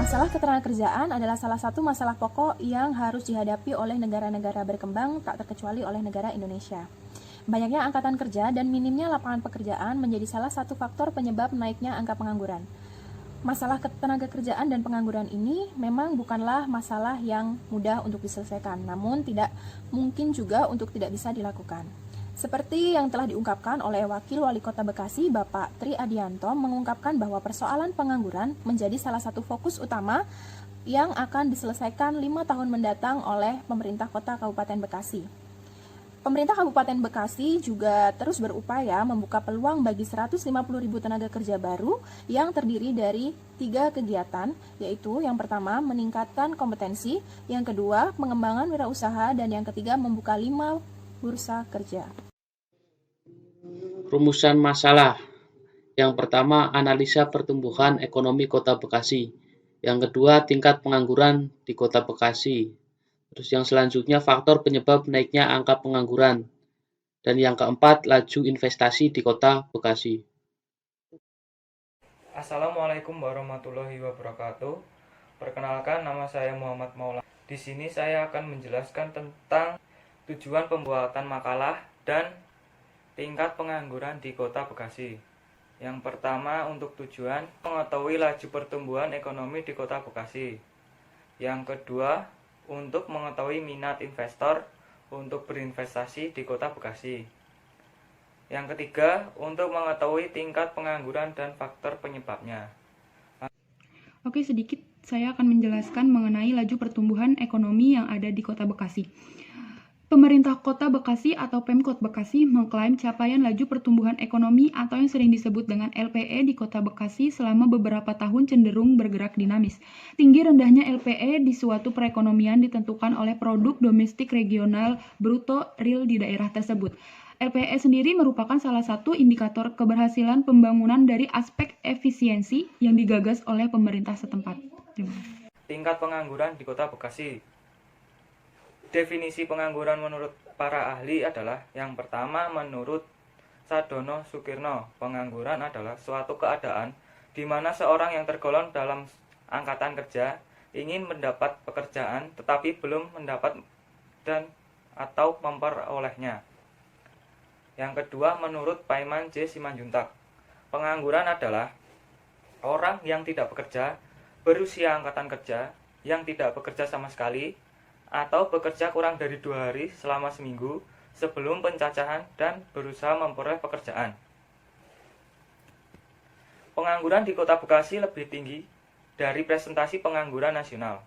Masalah ketenagakerjaan adalah salah satu masalah pokok yang harus dihadapi oleh negara-negara berkembang, tak terkecuali oleh negara Indonesia. Banyaknya angkatan kerja dan minimnya lapangan pekerjaan menjadi salah satu faktor penyebab naiknya angka pengangguran. Masalah ketenagakerjaan dan pengangguran ini memang bukanlah masalah yang mudah untuk diselesaikan, namun tidak mungkin juga untuk tidak bisa dilakukan. Seperti yang telah diungkapkan oleh Wakil Wali Kota Bekasi, Bapak Tri Adianto, mengungkapkan bahwa persoalan pengangguran menjadi salah satu fokus utama yang akan diselesaikan 5 tahun mendatang oleh pemerintah Kota Kabupaten Bekasi. Pemerintah Kabupaten Bekasi juga terus berupaya membuka peluang bagi 150.000 tenaga kerja baru yang terdiri dari 3 kegiatan, yaitu yang pertama meningkatkan kompetensi, yang kedua pengembangan wirausaha, dan yang ketiga membuka 5 bursa kerja. Rumusan masalah. Yang pertama, analisa pertumbuhan ekonomi Kota Bekasi. Yang kedua, tingkat pengangguran di Kota Bekasi. Terus yang selanjutnya, faktor penyebab naiknya angka pengangguran. Dan yang keempat, laju investasi di Kota Bekasi. Assalamualaikum warahmatullahi wabarakatuh. Perkenalkan, nama saya Muhammad Maulana. Di sini saya akan menjelaskan tentang tujuan pembuatan makalah dan tingkat pengangguran di Kota Bekasi. Yang pertama, untuk tujuan mengetahui laju pertumbuhan ekonomi di Kota Bekasi. Yang kedua, untuk mengetahui minat investor untuk berinvestasi di Kota Bekasi. Yang ketiga, untuk mengetahui tingkat pengangguran dan faktor penyebabnya. Oke, sedikit saya akan menjelaskan mengenai laju pertumbuhan ekonomi yang ada di Kota Bekasi. Pemerintah Kota Bekasi atau Pemkot Bekasi mengklaim capaian laju pertumbuhan ekonomi atau yang sering disebut dengan LPE di Kota Bekasi selama beberapa tahun cenderung bergerak dinamis. Tinggi rendahnya LPE di suatu perekonomian ditentukan oleh produk domestik regional bruto real di daerah tersebut. LPE sendiri merupakan salah satu indikator keberhasilan pembangunan dari aspek efisiensi yang digagas oleh pemerintah setempat. Tingkat pengangguran di Kota Bekasi. Definisi pengangguran menurut para ahli adalah yang pertama, menurut Sadono Sukirno, pengangguran adalah suatu keadaan di mana seorang yang tergolong dalam angkatan kerja ingin mendapat pekerjaan tetapi belum mendapat dan atau memperolehnya. Yang kedua, menurut Paiman J. Simanjuntak, pengangguran adalah orang yang tidak bekerja, berusia angkatan kerja, yang tidak bekerja sama sekali, atau bekerja kurang dari 2 hari selama seminggu sebelum pencacahan dan berusaha memperoleh pekerjaan. Pengangguran di Kota Bekasi lebih tinggi dari presentasi pengangguran nasional.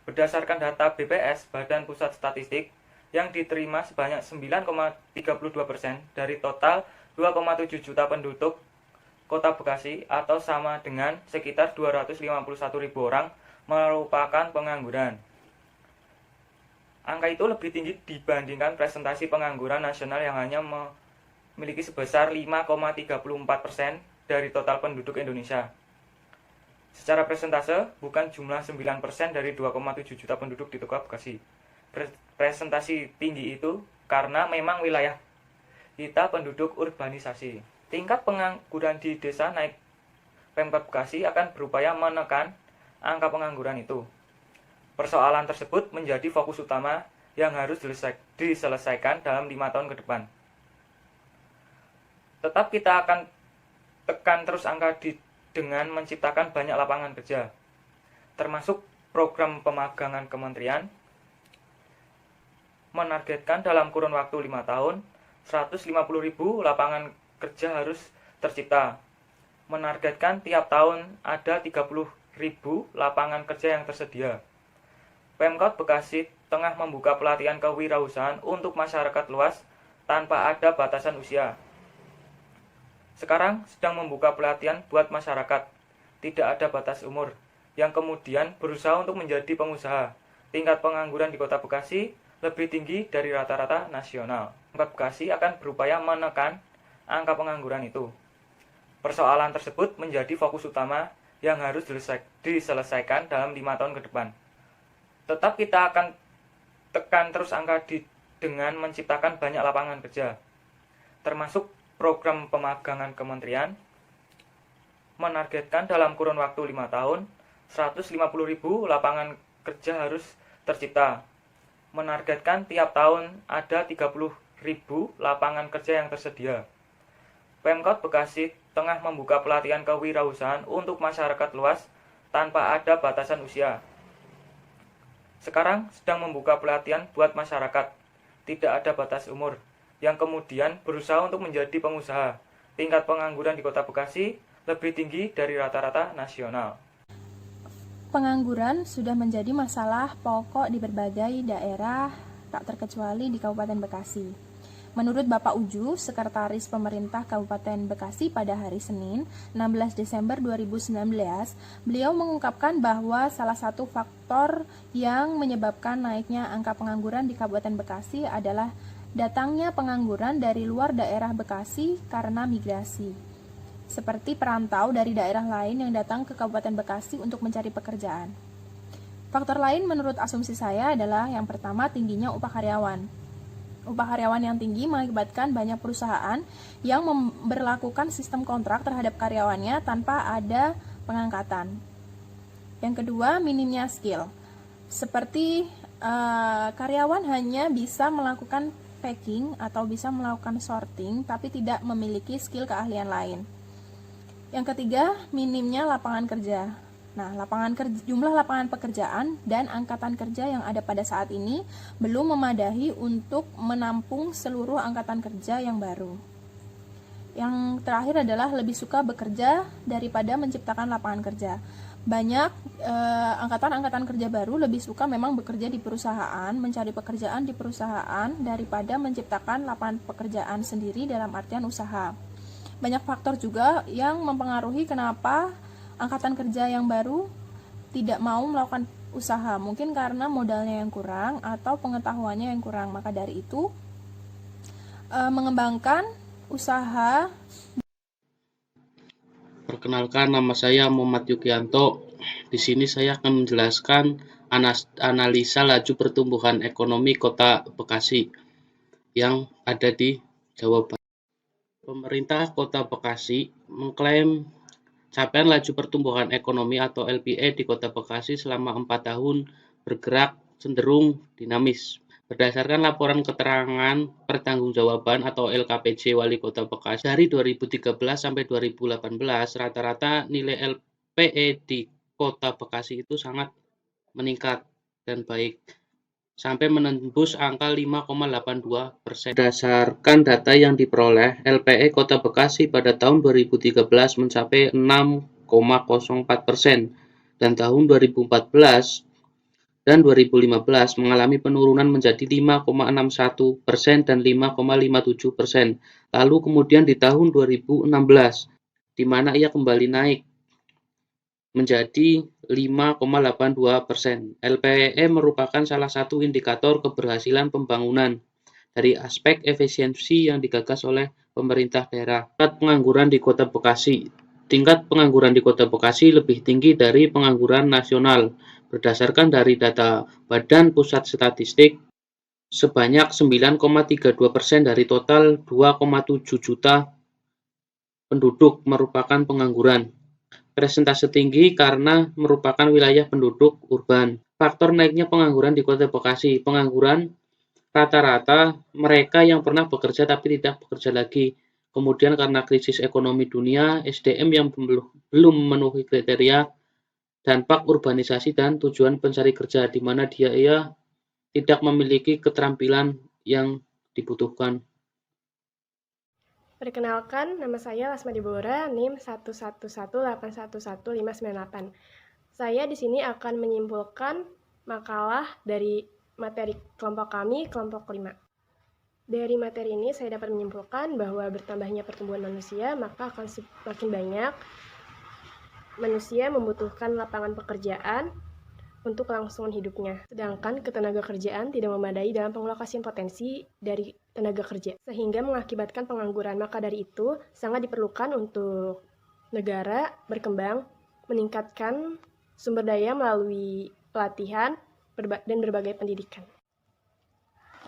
Berdasarkan data BPS, Badan Pusat Statistik, yang diterima sebanyak 9,32% dari total 2,7 juta penduduk Kota Bekasi atau sama dengan sekitar 251.000 orang merupakan pengangguran. Angka itu lebih tinggi dibandingkan presentasi pengangguran nasional yang hanya memiliki sebesar 5,34% dari total penduduk Indonesia. Secara persentase, bukan jumlah 9% dari 2,7 juta penduduk di Kota Bekasi. Presentasi tinggi itu karena memang wilayah kita penduduk urbanisasi. Tingkat pengangguran di desa naik. Pemkot Bekasi akan berupaya menekan angka pengangguran itu. Persoalan tersebut menjadi fokus utama yang harus diselesaikan dalam 5 tahun ke depan. Tetap kita akan tekan terus angka dengan menciptakan banyak lapangan kerja, termasuk program pemagangan kementerian, menargetkan dalam kurun waktu 5 tahun, 150.000 lapangan kerja harus tercipta. Menargetkan tiap tahun ada 30.000 lapangan kerja yang tersedia. Pemkot Bekasi tengah membuka pelatihan kewirausahaan untuk masyarakat luas tanpa ada batasan usia. Sekarang sedang membuka pelatihan buat masyarakat, tidak ada batas umur, yang kemudian berusaha untuk menjadi pengusaha. Tingkat pengangguran di Kota Bekasi lebih tinggi dari rata-rata nasional. Pemkot Bekasi akan berupaya menekan angka pengangguran itu. Persoalan tersebut menjadi fokus utama yang harus diselesaikan dalam 5 tahun ke depan. Tetap kita akan tekan terus angka dengan menciptakan banyak lapangan kerja, termasuk program pemagangan kementerian, menargetkan dalam kurun waktu 5 tahun, 150.000 lapangan kerja harus tercipta. Menargetkan tiap tahun ada 30.000 lapangan kerja yang tersedia. Pemkot Bekasi tengah membuka pelatihan kewirausahaan untuk masyarakat luas tanpa ada batasan usia. Sekarang sedang membuka pelatihan buat masyarakat, tidak ada batas umur, yang kemudian berusaha untuk menjadi pengusaha. Tingkat pengangguran di Kota Bekasi lebih tinggi dari rata-rata nasional. Pengangguran sudah menjadi masalah pokok di berbagai daerah, tak terkecuali di Kabupaten Bekasi. Menurut Bapak Uju, Sekretaris Pemerintah Kabupaten Bekasi pada hari Senin, 16 Desember 2019, beliau mengungkapkan bahwa salah satu faktor yang menyebabkan naiknya angka pengangguran di Kabupaten Bekasi adalah datangnya pengangguran dari luar daerah Bekasi karena migrasi, seperti perantau dari daerah lain yang datang ke Kabupaten Bekasi untuk mencari pekerjaan. Faktor lain menurut asumsi saya adalah yang pertama, tingginya upah karyawan. Upah karyawan yang tinggi mengakibatkan banyak perusahaan yang memberlakukan sistem kontrak terhadap karyawannya tanpa ada pengangkatan. Yang kedua, minimnya skill. Seperti karyawan hanya bisa melakukan packing atau bisa melakukan sorting, tapi tidak memiliki skill keahlian lain. Yang ketiga, minimnya lapangan kerja. Nah, jumlah lapangan pekerjaan dan angkatan kerja yang ada pada saat ini belum memadai untuk menampung seluruh angkatan kerja yang baru. Yang terakhir adalah lebih suka bekerja daripada menciptakan lapangan kerja. Banyak angkatan kerja baru lebih suka memang bekerja di perusahaan, mencari pekerjaan di perusahaan daripada menciptakan lapangan pekerjaan sendiri dalam artian usaha. Banyak faktor juga yang mempengaruhi kenapa angkatan kerja yang baru tidak mau melakukan usaha. Mungkin karena modalnya yang kurang atau pengetahuannya yang kurang. Maka dari itu, mengembangkan usaha. Perkenalkan, nama saya Muhammad Yukianto. Di sini saya akan menjelaskan analisa laju pertumbuhan ekonomi Kota Bekasi yang ada di Jawa Barat. Pemerintah Kota Bekasi mengklaim capaian laju pertumbuhan ekonomi atau LPE di Kota Bekasi selama 4 tahun bergerak cenderung dinamis. Berdasarkan laporan keterangan pertanggungjawaban atau LKPJ Wali Kota Bekasi dari 2013 sampai 2018, rata-rata nilai LPE di Kota Bekasi itu sangat meningkat dan baik, sampai menembus angka 5,82%. Berdasarkan data yang diperoleh, LPE Kota Bekasi pada tahun 2013 mencapai 6,04% dan tahun 2014 dan 2015 mengalami penurunan menjadi 5,61% dan 5,57%. Lalu kemudian di tahun 2016, di mana ia kembali naik menjadi 5,82%. LPE merupakan salah satu indikator keberhasilan pembangunan dari aspek efisiensi yang digagas oleh pemerintah daerah. Tingkat pengangguran di Kota Bekasi. Tingkat pengangguran di Kota Bekasi lebih tinggi dari pengangguran nasional. Berdasarkan dari data Badan Pusat Statistik, sebanyak 9,32% dari total 2,7 juta penduduk merupakan pengangguran. Persentase tinggi karena merupakan wilayah penduduk urban. Faktor naiknya pengangguran di Kota Bekasi. Pengangguran rata-rata mereka yang pernah bekerja tapi tidak bekerja lagi. Kemudian karena krisis ekonomi dunia, SDM yang belum memenuhi kriteria, dampak urbanisasi dan tujuan pencari kerja, di mana ia tidak memiliki keterampilan yang dibutuhkan. Perkenalkan, nama saya Lasma Dibora, NIM 111811598. Saya di sini akan menyimpulkan makalah dari materi kelompok kami, kelompok 5. Dari materi ini saya dapat menyimpulkan bahwa bertambahnya pertumbuhan manusia, maka akan semakin banyak manusia membutuhkan lapangan pekerjaan untuk kelangsungan hidupnya. Sedangkan ketenaga kerjaan tidak memadai dalam pengalokasian potensi dari tenaga kerja, sehingga mengakibatkan pengangguran. Maka dari itu, sangat diperlukan untuk negara berkembang, meningkatkan sumber daya melalui pelatihan dan berbagai pendidikan.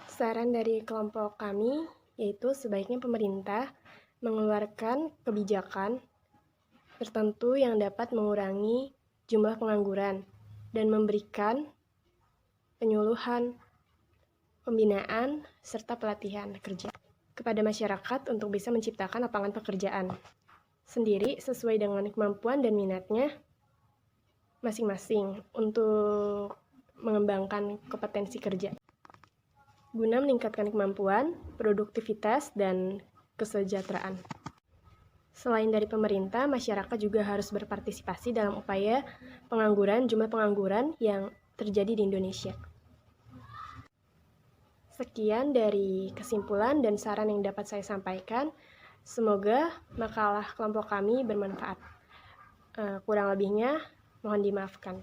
Saran dari kelompok kami yaitu sebaiknya pemerintah mengeluarkan kebijakan tertentu yang dapat mengurangi jumlah pengangguran dan memberikan penyuluhan, pembinaan, serta pelatihan kerja kepada masyarakat untuk bisa menciptakan lapangan pekerjaan sendiri sesuai dengan kemampuan dan minatnya masing-masing untuk mengembangkan kompetensi kerja guna meningkatkan kemampuan, produktivitas, dan kesejahteraan. Selain dari pemerintah, masyarakat juga harus berpartisipasi dalam upaya jumlah pengangguran yang terjadi di Indonesia. Sekian dari kesimpulan dan saran yang dapat saya sampaikan. Semoga makalah kelompok kami bermanfaat. Kurang lebihnya, mohon dimaafkan.